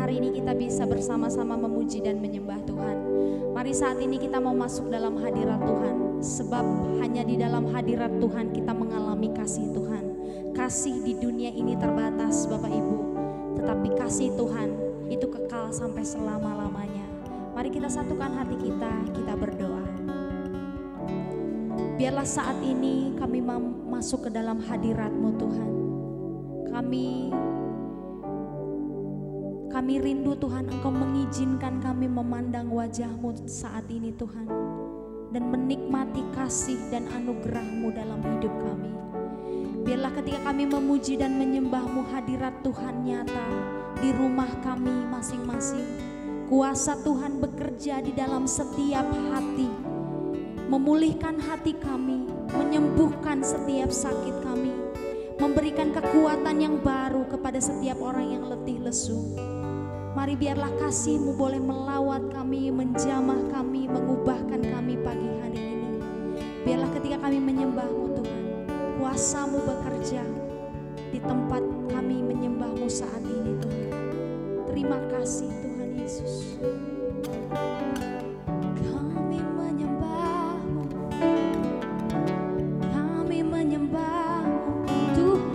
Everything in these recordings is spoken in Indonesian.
hari ini kita bisa bersama-sama memuji dan menyembah Tuhan. Mari saat ini kita mau masuk dalam hadirat Tuhan, sebab hanya di dalam hadirat Tuhan kita mengalami kasih Tuhan. Kasih di dunia ini terbatas Bapak Ibu, tetapi kasih Tuhan itu kekal sampai selama-lamanya. Mari kita satukan hati kita berdoa. Biarlah saat ini kami masuk ke dalam hadirat-Mu Tuhan. Kami rindu Tuhan, Engkau mengizinkan kami memandang wajah-Mu saat ini Tuhan, dan menikmati kasih dan anugerah-Mu dalam hidup kami. Biarlah ketika kami memuji dan menyembah-Mu, hadirat Tuhan nyata di rumah kami masing-masing. Kuasa Tuhan bekerja di dalam setiap hati, memulihkan hati kami, menyembuhkan setiap sakit kami, memberikan kekuatan yang baru kepada setiap orang yang letih lesu. Mari biarlah kasih-Mu boleh melawat kami, menjamah kami, mengubahkan kami pagi hari ini. Biarlah ketika kami menyembah-Mu Tuhan, kuasa-Mu bekerja di tempat kami menyembah-Mu saat ini Tuhan. Terima kasih Tuhan Yesus. Kami menyembah-Mu, kami menyembah-Mu Tuhan.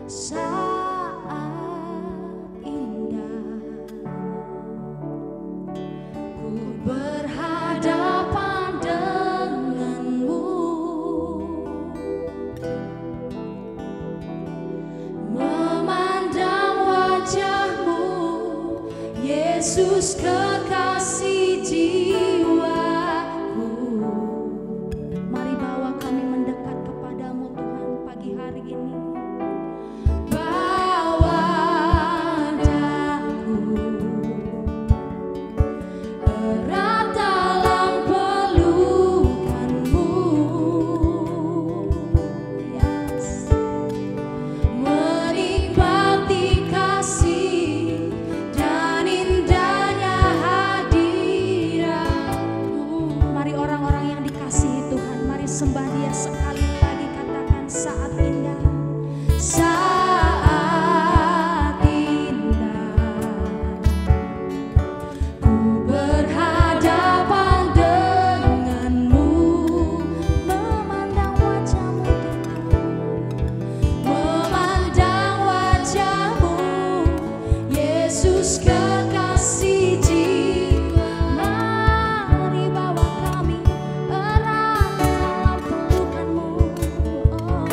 Saat indah ku berhadapan denganmu, memandang wajahmu, Yesus kekasih jiwaku. Mari bawa kami mendekat kepadamu Tuhan pagi hari ini. Sembah Dia sekali lagi, katakan saat indah, saat indah ku berhadapan denganmu, memandang wajahmu Tuhan, memandang wajahmu, Yesus kekasih jiwa. Mari bawa kami erat dalam pelukanmu, oh.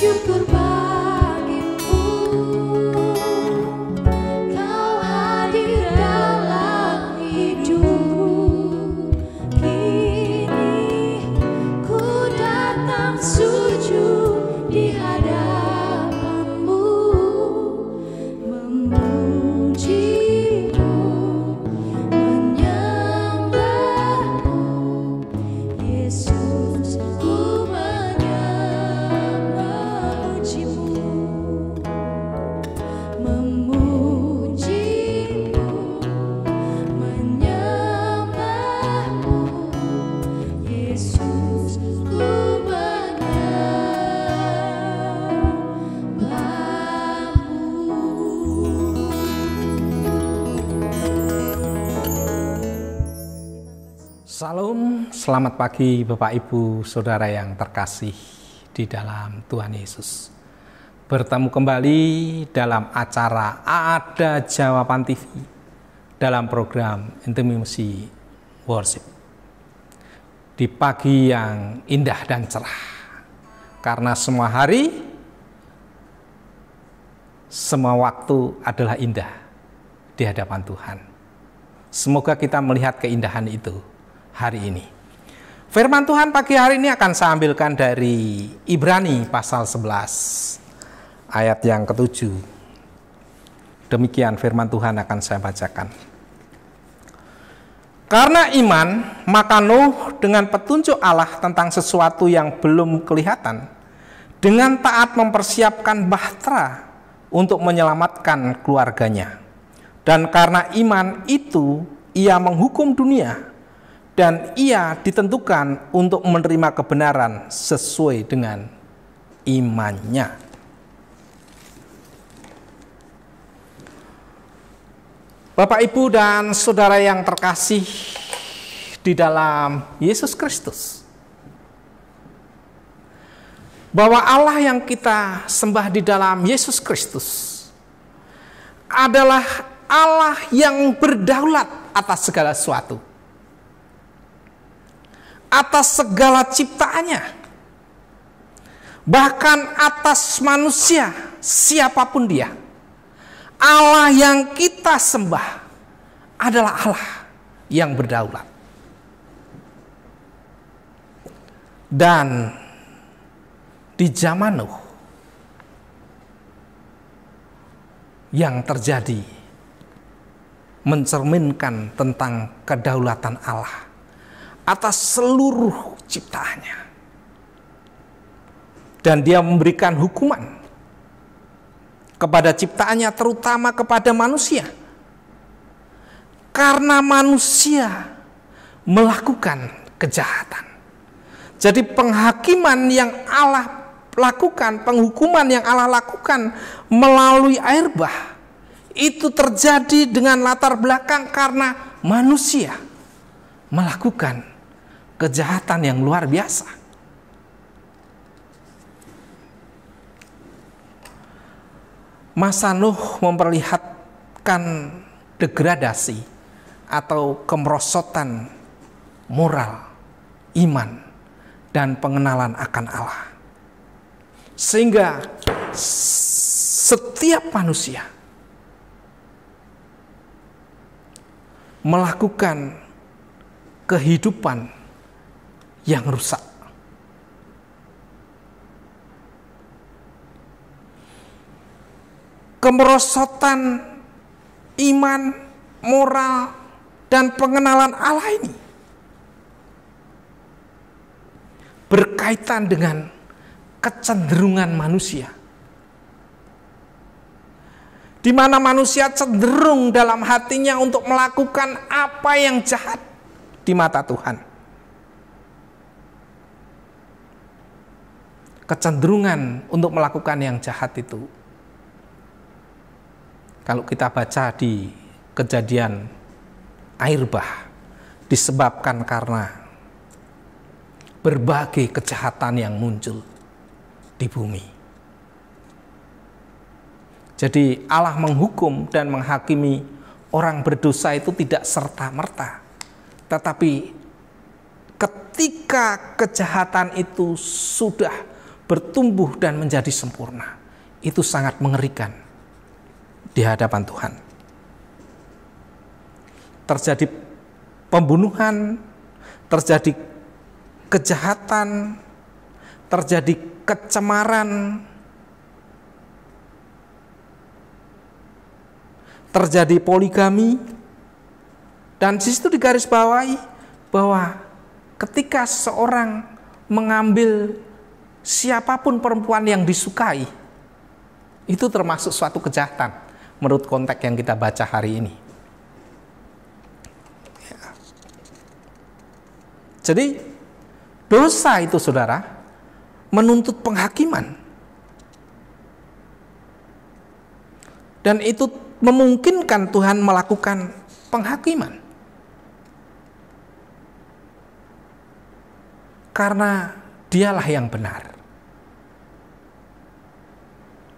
syukur bagimu, kau hadir dalam hidupku. Kini ku datang sujud di hadapanmu, memujimu, menyembahmu, Yesus, ku menyembahmu. Salam, selamat pagi Bapak Ibu Saudara yang terkasih di dalam Tuhan Yesus. Bertemu kembali dalam acara Ada Jawaban TV dalam program Intimacy Worship. Di pagi yang indah dan cerah, karena semua hari, semua waktu adalah indah di hadapan Tuhan. Semoga kita melihat keindahan itu hari ini. Firman Tuhan pagi hari ini akan saya ambilkan dari Ibrani pasal 11 ayat yang ke-7. Demikian firman Tuhan akan saya bacakan. Karena iman, maka Nuh dengan petunjuk Allah tentang sesuatu yang belum kelihatan, dengan taat mempersiapkan bahtera untuk menyelamatkan keluarganya. Dan karena iman itu, ia menghukum dunia, dan ia ditentukan untuk menerima kebenaran sesuai dengan imannya. Bapak, Ibu, dan Saudara yang terkasih di dalam Yesus Kristus, bahwa Allah yang kita sembah di dalam Yesus Kristus adalah Allah yang berdaulat atas segala sesuatu, atas segala ciptaannya, bahkan atas manusia, siapapun dia. Allah yang kita sembah adalah Allah yang berdaulat. Dan di zaman Nuh yang terjadi mencerminkan tentang kedaulatan Allah atas seluruh ciptaannya. Dan dia memberikan hukuman kepada ciptaannya, terutama kepada manusia. Karena manusia melakukan kejahatan. Jadi penghakiman yang Allah lakukan, penghukuman yang Allah lakukan melalui air bah, itu terjadi dengan latar belakang karena manusia melakukan kejahatan yang luar biasa. Masa Nuh memperlihatkan degradasi atau kemerosotan moral, iman, dan pengenalan akan Allah. Sehingga setiap manusia melakukan kehidupan yang rusak. Kemerosotan iman, moral, dan pengenalan Allah ini berkaitan dengan kecenderungan manusia, di mana manusia cenderung dalam hatinya untuk melakukan apa yang jahat di mata Tuhan. Kecenderungan untuk melakukan yang jahat itu, kalau kita baca di Kejadian air bah, disebabkan karena berbagai kejahatan yang muncul di bumi. Jadi Allah menghukum dan menghakimi orang berdosa itu tidak serta-merta. Tetapi ketika kejahatan itu sudah bertumbuh dan menjadi sempurna, itu sangat mengerikan di hadapan Tuhan. Terjadi pembunuhan, terjadi kejahatan, terjadi kecemaran, terjadi poligami, dan di situ digarisbawahi bahwa ketika seorang mengambil siapapun perempuan yang disukai, itu termasuk suatu kejahatan menurut konteks yang kita baca hari ini. Jadi dosa itu, saudara, menuntut penghakiman. Dan itu memungkinkan Tuhan melakukan penghakiman. karena dialah yang benar.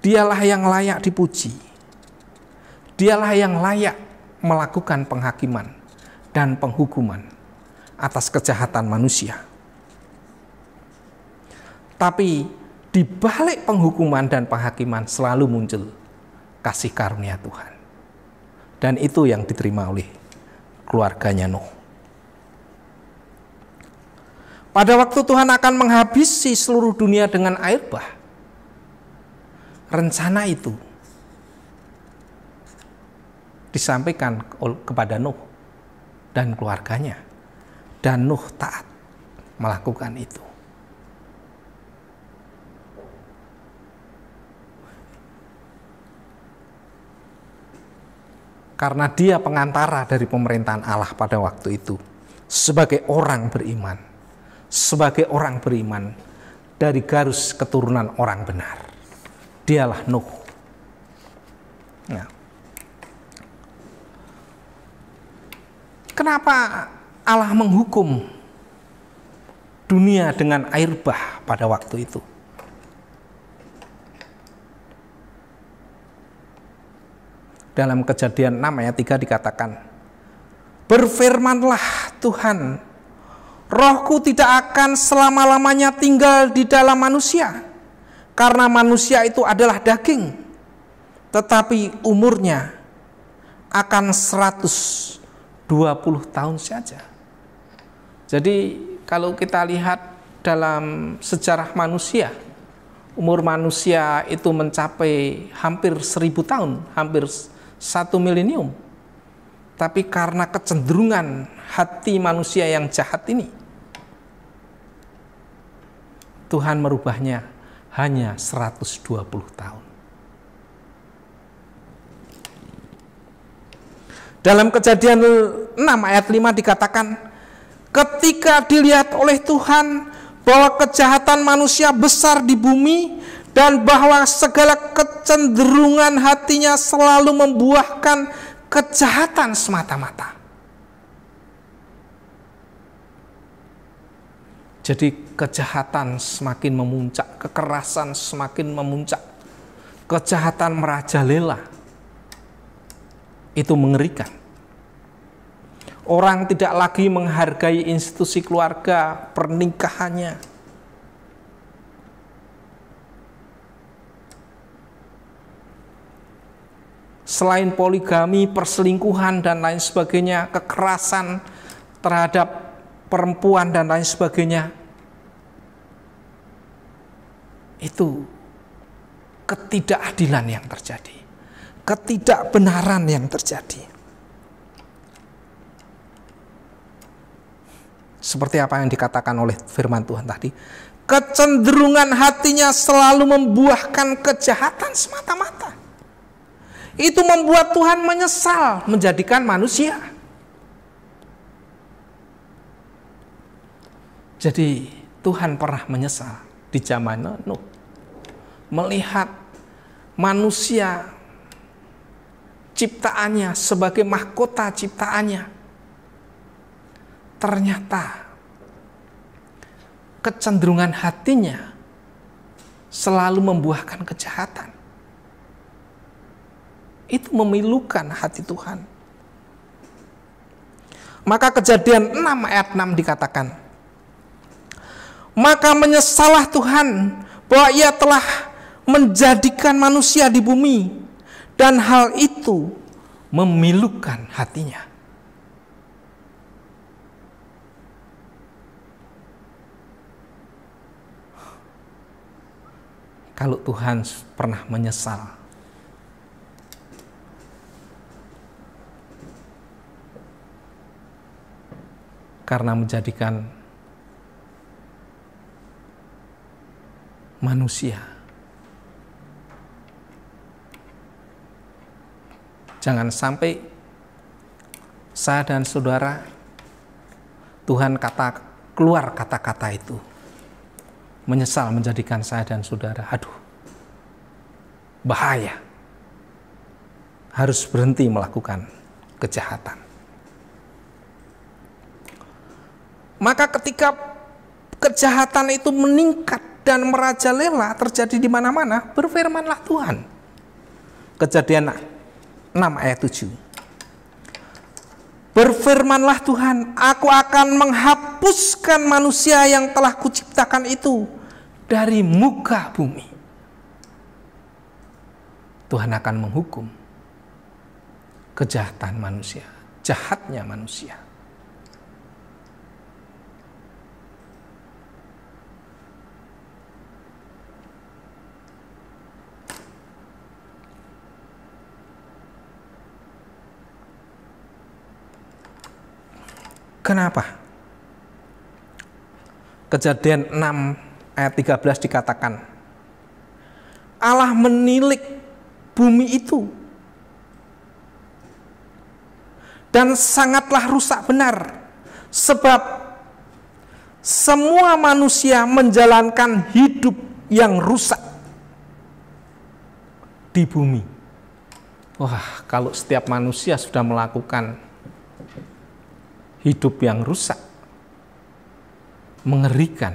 Dialah yang layak dipuji. Dialah yang layak melakukan penghakiman dan penghukuman atas kejahatan manusia. Tapi di balik penghukuman dan penghakiman selalu muncul kasih karunia Tuhan. Dan itu yang diterima oleh keluarganya Nuh. Pada waktu Tuhan akan menghabisi seluruh dunia dengan air bah, rencana itu disampaikan kepada Nuh dan keluarganya, dan Nuh taat melakukan itu. Karena dia pengantara dari pemerintahan Allah pada waktu itu, sebagai orang beriman, dari garis keturunan orang benar. Dialah Nuh. Nah, kenapa Allah menghukum dunia dengan air bah pada waktu itu? Dalam Kejadian 6 ayat 3 dikatakan, "Berfirmanlah Tuhan, Rohku tidak akan selama-lamanya tinggal di dalam manusia, karena manusia itu adalah daging, tetapi umurnya akan 120 tahun saja." Jadi kalau kita lihat dalam sejarah manusia, umur manusia itu mencapai hampir 1000 tahun, hampir 1 milenium. Tapi karena kecenderungan hati manusia yang jahat ini, Tuhan merubahnya hanya 120 tahun. Dalam Kejadian 6 ayat 5 dikatakan, ketika dilihat oleh Tuhan bahwa kejahatan manusia besar di bumi, dan bahwa segala kecenderungan hatinya selalu membuahkan kejahatan semata-mata. Jadi kejahatan semakin memuncak, kekerasan semakin memuncak, kejahatan merajalela. Itu mengerikan. Orang tidak lagi menghargai institusi keluarga, pernikahannya. Selain poligami, perselingkuhan dan lain sebagainya, kekerasan terhadap perempuan dan lain sebagainya, itu ketidakadilan yang terjadi, ketidakbenaran yang terjadi. Seperti apa yang dikatakan oleh firman Tuhan tadi, kecenderungan hatinya selalu membuahkan kejahatan semata-mata. Itu membuat Tuhan menyesal menjadikan manusia. Jadi Tuhan pernah menyesal di zaman Nuh, melihat manusia ciptaannya sebagai mahkota ciptaannya, ternyata kecenderungan hatinya selalu membuahkan kejahatan. Itu memilukan hati Tuhan. Maka Kejadian 6 ayat 6 dikatakan, maka menyesallah Tuhan bahwa ia telah menjadikan manusia di bumi, dan hal itu memilukan hatinya. Kalau Tuhan pernah menyesal karena menjadikan manusia, jangan sampai saya dan saudara, Tuhan keluar kata-kata itu, menyesal menjadikan saya dan saudara, aduh, bahaya, harus berhenti melakukan kejahatan. Maka ketika kejahatan itu meningkat dan merajalela terjadi di mana-mana, berfirmanlah Tuhan. Kejadian 6 ayat 7. Berfirmanlah Tuhan, aku akan menghapuskan manusia yang telah kuciptakan itu dari muka bumi. Tuhan akan menghukum kejahatan manusia, jahatnya manusia. Kenapa? Kejadian 6 ayat 13 dikatakan, Allah menilik bumi itu dan sangatlah rusak benar, sebab semua manusia menjalankan hidup yang rusak di bumi. Wah, kalau setiap manusia sudah melakukan hidup yang rusak, mengerikan,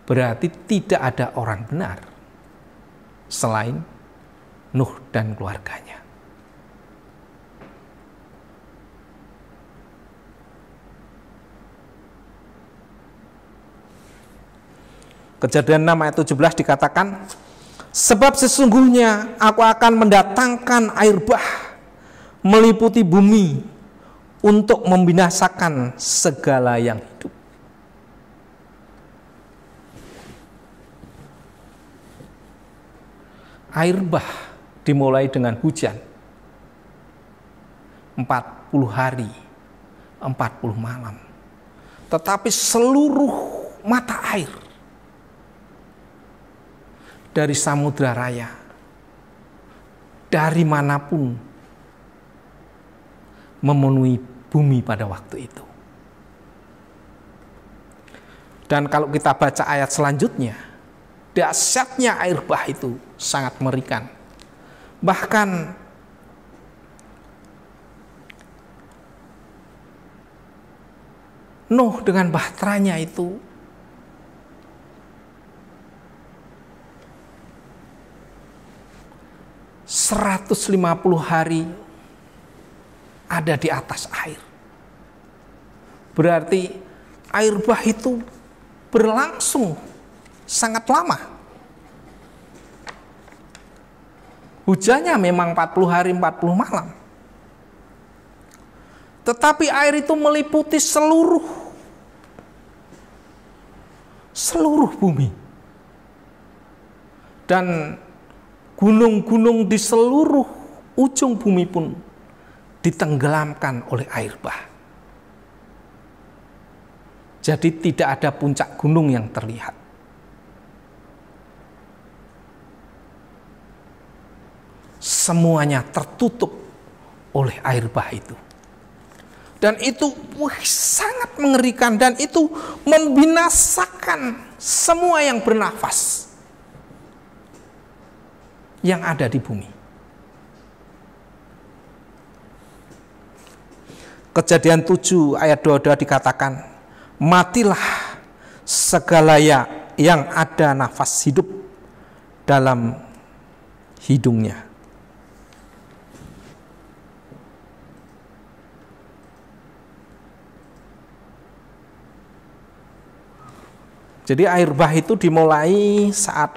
berarti tidak ada orang benar selain Nuh dan keluarganya. Kejadian 6 ayat 17 dikatakan, sebab sesungguhnya aku akan mendatangkan air bah meliputi bumi untuk membinasakan segala yang hidup. Air bah dimulai dengan hujan 40 hari 40 malam. Tetapi seluruh mata air dari samudra raya, dari manapun, memenuhi bumi pada waktu itu. Dan kalau kita baca ayat selanjutnya, dahsyatnya air bah itu sangat mengerikan. Bahkan Nuh dengan bahteranya itu (150 hari ada di atas air. Berarti air bah itu berlangsung sangat lama. Hujannya memang 40 hari 40 malam. Tetapi air itu meliputi seluruh bumi. Dan gunung-gunung di seluruh ujung bumi pun ditenggelamkan oleh air bah. Jadi tidak ada puncak gunung yang terlihat. Semuanya tertutup oleh air bah itu. Dan itu sangat mengerikan, dan itu membinasakan semua yang bernafas yang ada di bumi. Kejadian 7 ayat 22 dikatakan, matilah segala yang ada nafas hidup dalam hidungnya. Jadi air bah itu dimulai saat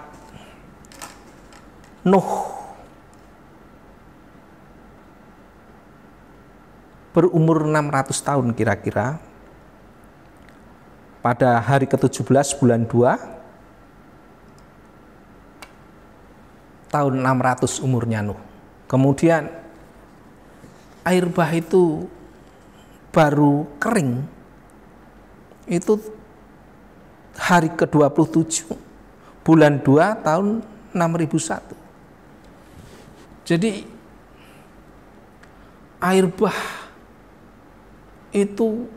Nuh berumur 600 tahun kira-kira. Pada hari ke-17 bulan 2 tahun 600 umurnya Nuh. Kemudian air bah itu baru kering itu hari ke-27 bulan 2 tahun 6001. Jadi air bah itu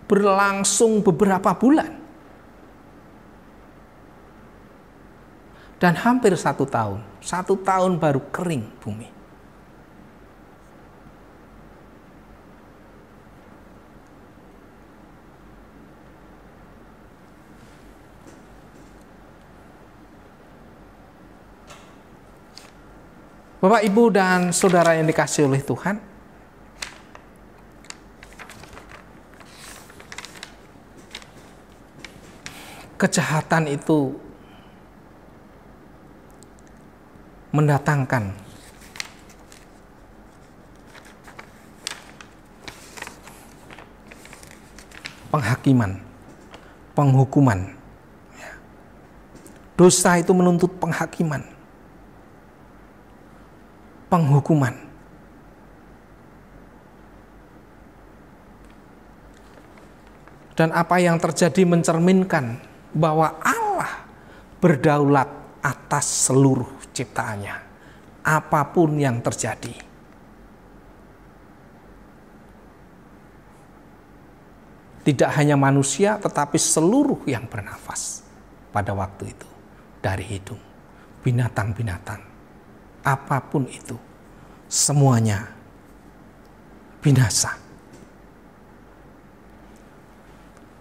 berlangsung beberapa bulan dan hampir 1 tahun. 1 tahun baru kering bumi. Bapak, Ibu, dan saudara yang dikasihi oleh Tuhan, kejahatan itu mendatangkan penghakiman, penghukuman. Dosa itu menuntut penghakiman, penghukuman. Dan apa yang terjadi mencerminkan bahwa Allah berdaulat atas seluruh ciptaannya, apapun yang terjadi. Tidak hanya manusia, tetapi seluruh yang bernafas pada waktu itu, dari hidung, binatang-binatang, apapun itu, semuanya binasa.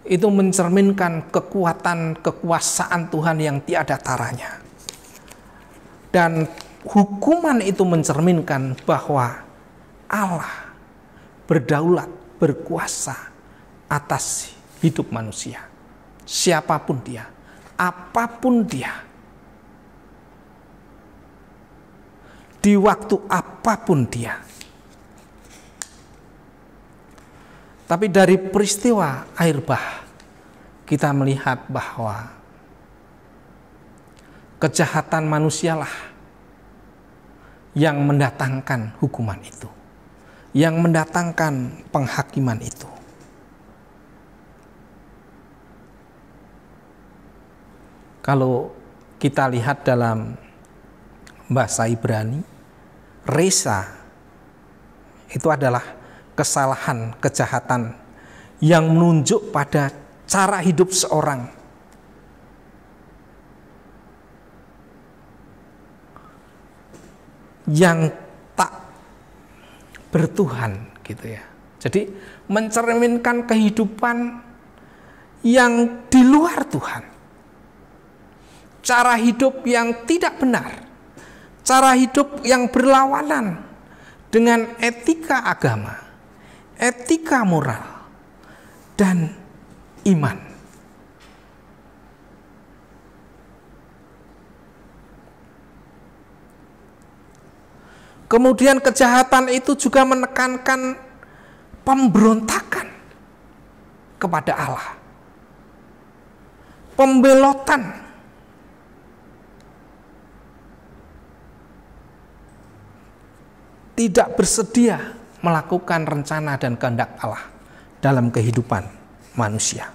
Itu mencerminkan kekuatan, kekuasaan Tuhan yang tiada taranya. Dan hukuman itu mencerminkan bahwa Allah berdaulat, berkuasa atas hidup manusia. Siapapun dia, apapun dia, di waktu apapun dia. Tapi dari peristiwa air bah, kita melihat bahwa kejahatan manusialah yang mendatangkan hukuman itu, yang mendatangkan penghakiman itu. Kalau kita lihat dalam bahasa Ibrani, resa itu adalah kesalahan, kejahatan yang menunjuk pada cara hidup seorang yang tak bertuhan, gitu ya. Jadi mencerminkan kehidupan yang di luar Tuhan. Cara hidup yang tidak benar, cara hidup yang berlawanan dengan etika agama, etika moral, dan iman. Kemudian kejahatan itu juga menekankan pemberontakan kepada Allah, pembelotan, tidak bersedia melakukan rencana dan kehendak Allah dalam kehidupan manusia.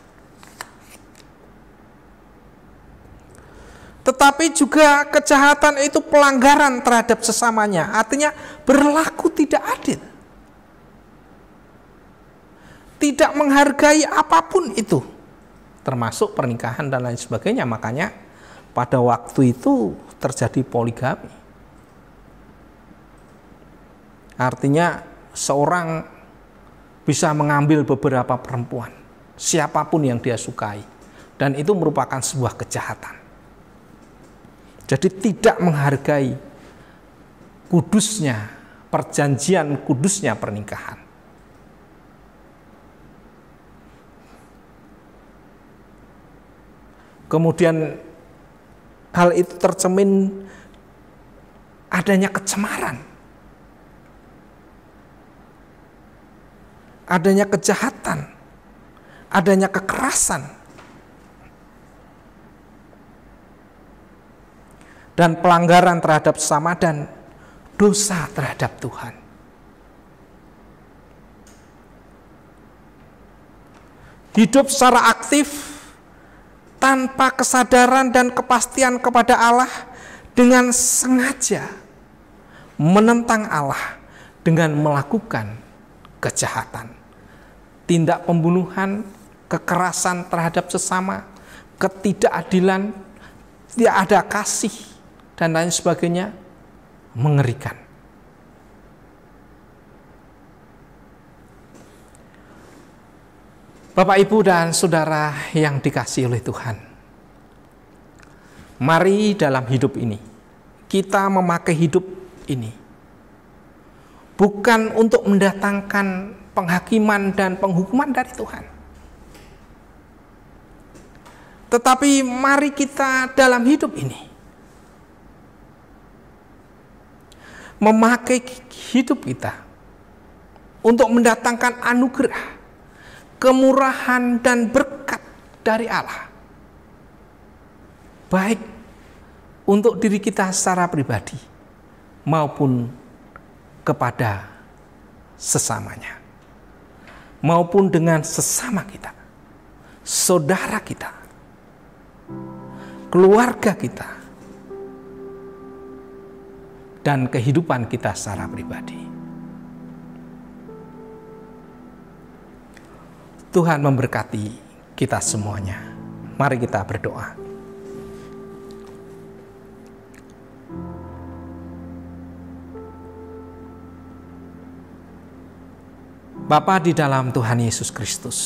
Tetapi juga kejahatan itu pelanggaran terhadap sesamanya, artinya berlaku tidak adil, tidak menghargai apapun itu, termasuk pernikahan dan lain sebagainya. Makanya pada waktu itu terjadi poligami. Artinya seorang bisa mengambil beberapa perempuan, siapapun yang dia sukai, dan itu merupakan sebuah kejahatan. Jadi tidak menghargai kudusnya perjanjian, kudusnya pernikahan. Kemudian hal itu tercermin adanya kecemaran, adanya kejahatan, adanya kekerasan, dan pelanggaran terhadap sesama dan dosa terhadap Tuhan. Hidup secara aktif tanpa kesadaran dan kepastian kepada Allah, dengan sengaja menentang Allah dengan melakukan kejahatan. Tindak pembunuhan, kekerasan terhadap sesama, ketidakadilan, tidak ada kasih, dan lain sebagainya, mengerikan. Bapak, Ibu, dan saudara yang dikasihi oleh Tuhan, mari dalam hidup ini kita memakai hidup ini. Bukan untuk mendatangkan penghakiman dan penghukuman dari Tuhan. Tetapi mari kita dalam hidup ini memakai hidup kita untuk mendatangkan anugerah, kemurahan dan berkat dari Allah. Baik untuk diri kita secara pribadi maupun kepada sesamanya, maupun dengan sesama kita, saudara kita, keluarga kita, dan kehidupan kita secara pribadi. Tuhan memberkati kita semuanya. Mari kita berdoa. Bapa di dalam Tuhan Yesus Kristus,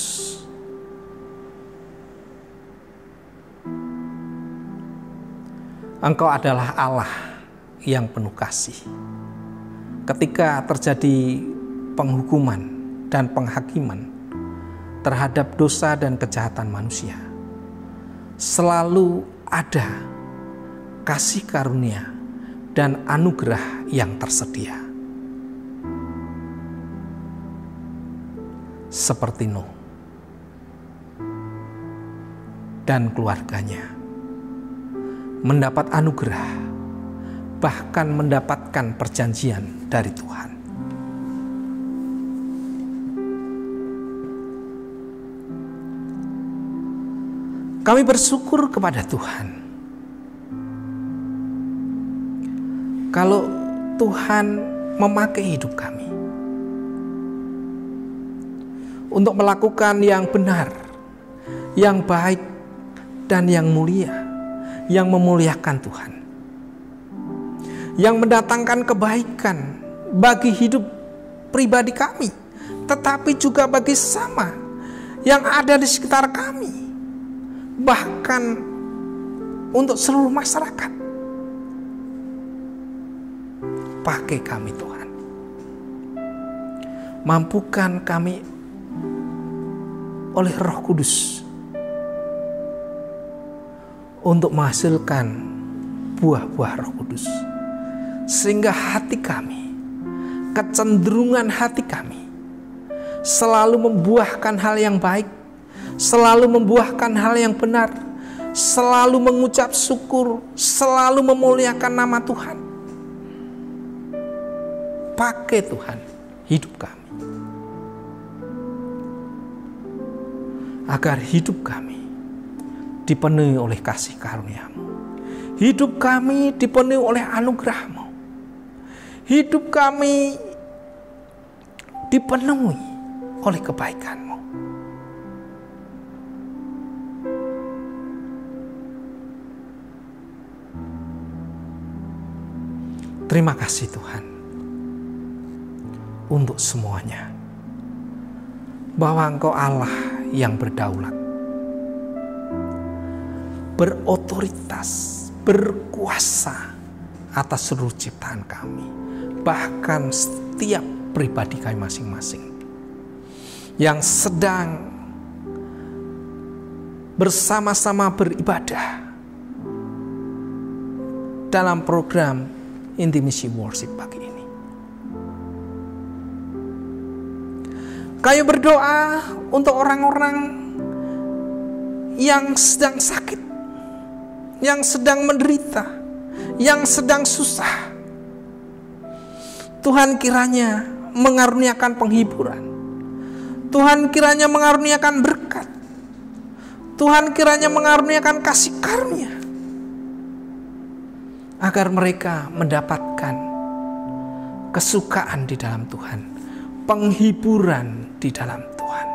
Engkau adalah Allah yang penuh kasih. Ketika terjadi penghukuman dan penghakiman terhadap dosa dan kejahatan manusia, selalu ada kasih karunia dan anugerah yang tersedia. Seperti Nuh dan keluarganya mendapat anugerah, bahkan mendapatkan perjanjian dari Tuhan. Kami bersyukur kepada Tuhan kalau Tuhan memakai hidup kami untuk melakukan yang benar, yang baik, dan yang mulia, yang memuliakan Tuhan, yang mendatangkan kebaikan bagi hidup pribadi kami, tetapi juga bagi sesama yang ada di sekitar kami, bahkan untuk seluruh masyarakat. Pakai kami Tuhan, mampukan kami oleh Roh Kudus untuk menghasilkan buah-buah Roh Kudus, sehingga hati kami, kecenderungan hati kami selalu membuahkan hal yang baik, selalu membuahkan hal yang benar, selalu mengucap syukur, selalu memuliakan nama Tuhan. Pakai Tuhan hidup kami, agar hidup kami dipenuhi oleh kasih karunia-Mu, hidup kami dipenuhi oleh anugerah-Mu, hidup kami dipenuhi oleh kebaikan-Mu. Terima kasih Tuhan untuk semuanya, bahwa Engkau Allah yang berdaulat, berotoritas, berkuasa atas seluruh ciptaan kami, bahkan setiap pribadi kami masing-masing yang sedang bersama-sama beribadah dalam program Intimacy Worship pagi ini. Kami berdoa untuk orang-orang yang sedang sakit, yang sedang menderita, yang sedang susah. Tuhan kiranya mengaruniakan penghiburan, Tuhan kiranya mengaruniakan berkat, Tuhan kiranya mengaruniakan kasih karunia, agar mereka mendapatkan kesukaan di dalam Tuhan, penghiburan di dalam Tuhan.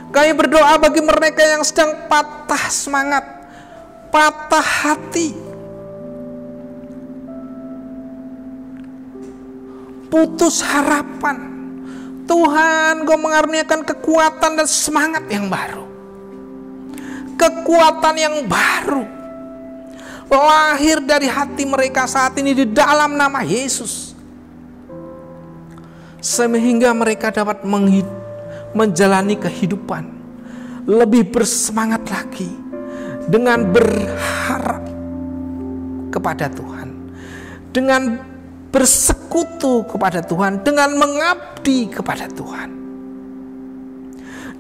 Kami berdoa bagi mereka yang sedang patah semangat, patah hati, putus harapan. Tuhan, Kau mengaruniakan kekuatan dan semangat yang baru, kekuatan yang baru, lahir dari hati mereka saat ini di dalam nama Yesus, sehingga mereka dapat menjalani kehidupan lebih bersemangat lagi dengan berharap kepada Tuhan, dengan bersekutu kepada Tuhan, dengan mengabdi kepada Tuhan,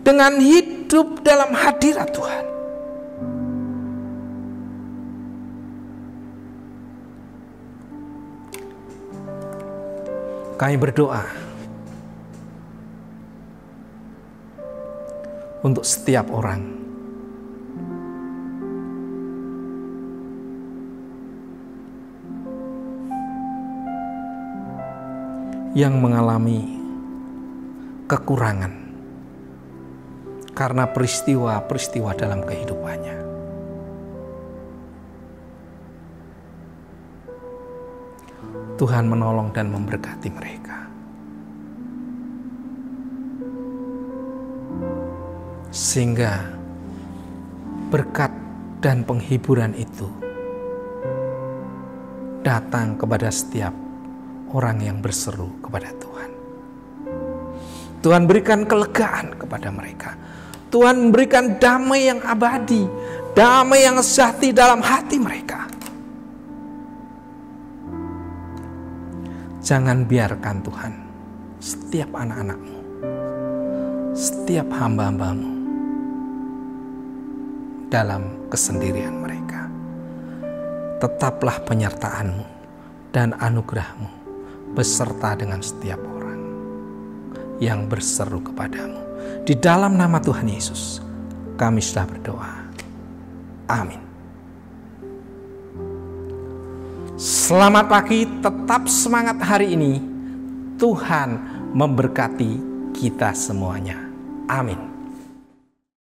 dengan hidup dalam hadirat Tuhan. Kami berdoa untuk setiap orang yang mengalami kekurangan karena peristiwa-peristiwa dalam kehidupannya. Tuhan menolong dan memberkati mereka, sehingga berkat dan penghiburan itu datang kepada setiap orang yang berseru kepada Tuhan. Tuhan berikan kelegaan kepada mereka. Tuhan memberikan damai yang abadi, damai yang sejati dalam hati mereka. Jangan biarkan Tuhan setiap anak-anak-Mu, setiap hamba-hamba-Mu dalam kesendirian mereka. Tetaplah penyertaan-Mu dan anugerah-Mu beserta dengan setiap orang yang berseru kepadamu. Di dalam nama Tuhan Yesus kami sudah berdoa. Amin. Selamat pagi, tetap semangat hari ini. Tuhan memberkati kita semuanya. Amin.